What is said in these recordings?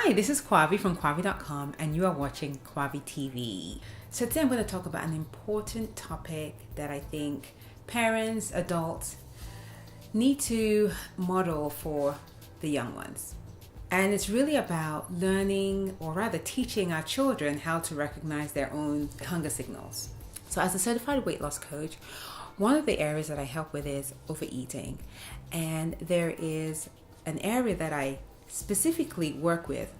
Hi, this is Kwavi from Kwavi.com, and you are watching Kwavi TV. So today I'm going to talk about an important topic that I think parents, adults need to model for the young ones. And it's really about learning, or rather teaching our children how to recognize their own hunger signals. So as a certified weight loss coach, one of the areas that I help with is overeating. And there is an area that I specifically work with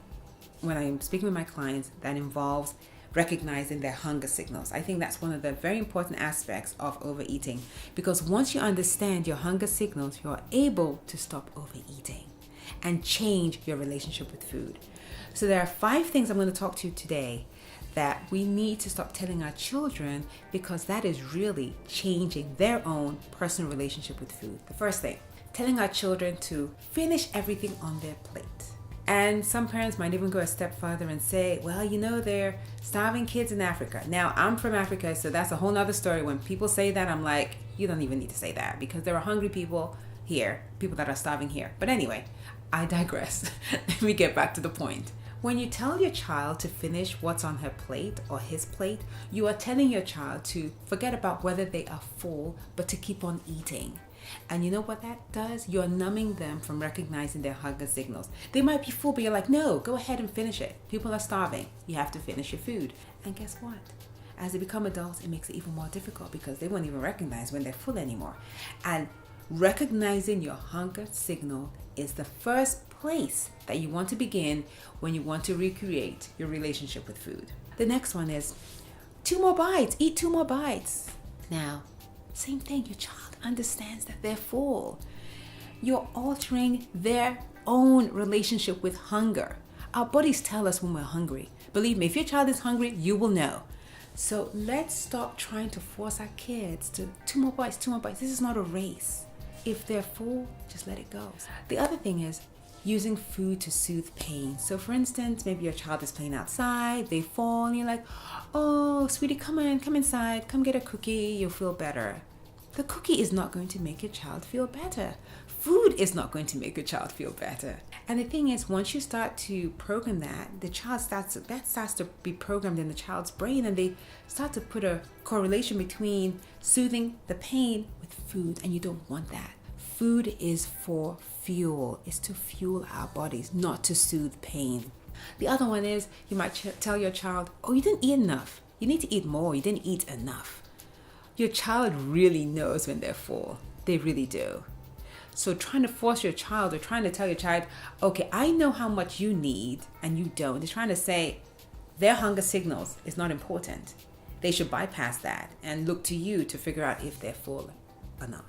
when I'm speaking with my clients that involves recognizing their hunger signals. I think that's one of the very important aspects of overeating, because once you understand your hunger signals, you're able to stop overeating and change your relationship with food. So there are 5 things I'm going to talk to you today that we need to stop telling our children, because that is really changing their own personal relationship with food. The first thing, telling our children to finish everything on their plate. And some parents might even go a step further and say, well, you know, they're starving kids in Africa. Now, I'm from Africa, so that's a whole nother story. When people say that, I'm like, you don't even need to say that, because there are hungry people here, people that are starving here. But anyway, I digress. Let me get back to the point. When you tell your child to finish what's on her plate or his plate, you are telling your child to forget about whether they are full, but to keep on eating. And you know what that does? You're numbing them from recognizing their hunger signals. They might be full, but you're like, no, go ahead and finish it. People are starving. You have to finish your food. And guess what? As they become adults, it makes it even more difficult, because they won't even recognize when they're full anymore. And recognizing your hunger signal is the first place that you want to begin when you want to recreate your relationship with food. The next one is 2 more bites. Eat 2 more bites. Now, same thing, your child understands that they're full. You're altering their own relationship with hunger. Our bodies tell us when we're hungry. Believe me, if your child is hungry, you will know. So let's stop trying to force our kids to 2 more bites, 2 more bites. This is not a race. If they're full, just let it go. The other thing is using food to soothe pain. So for instance, maybe your child is playing outside, they fall, and you're like, oh, sweetie, come inside, come get a cookie, you'll feel better. The cookie is not going to make your child feel better. Food is not going to make your child feel better. And the thing is, once you start to program that, that starts to be programmed in the child's brain, and they start to put a correlation between soothing the pain with food, and you don't want that. Food is for fuel. It's to fuel our bodies, not to soothe pain. The other one is, you might tell your child, oh, you didn't eat enough. You need to eat more. You didn't eat enough. Your child really knows when they're full. They really do. So trying to force your child, or trying to tell your child, okay, I know how much you need and you don't. They're trying to say their hunger signals is not important. They should bypass that and look to you to figure out if they're full or not.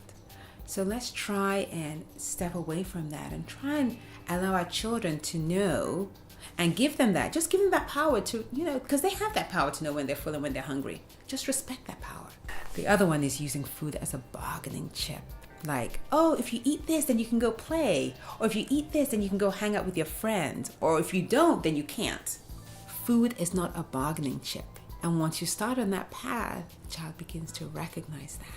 So let's try and step away from that and try and allow our children to know, and give them that. Just give them that power to, because they have that power to know when they're full and when they're hungry. Just respect that power. The other one is using food as a bargaining chip. Like, oh, if you eat this, then you can go play. Or if you eat this, then you can go hang out with your friends. Or if you don't, then you can't. Food is not a bargaining chip. And once you start on that path, the child begins to recognize that.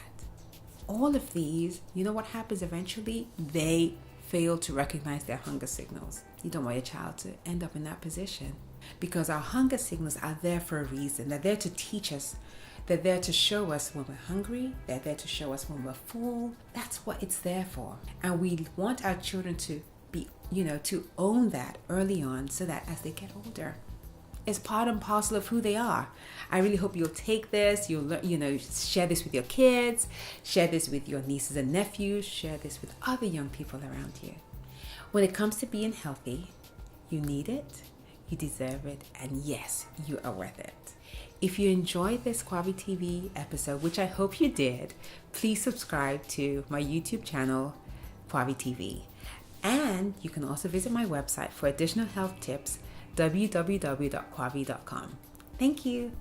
All of these, you know what happens eventually? They fail to recognize their hunger signals. You don't want your child to end up in that position, because our hunger signals are there for a reason. They're there to teach us. They're there to show us when we're hungry. They're there to show us when we're full. That's what it's there for. And we want our children to be, to own that early on, so that as they get older, it's part and parcel of who they are. I really hope you'll take this, you'll learn, share this with your kids, share this with your nieces and nephews, share this with other young people around you. When it comes to being healthy, you need it, you deserve it, and yes, you are worth it. If you enjoyed this Kwavi TV episode, which I hope you did, please subscribe to my YouTube channel, Kwavi TV. And you can also visit my website for additional health tips, www.kwavi.com. Thank you.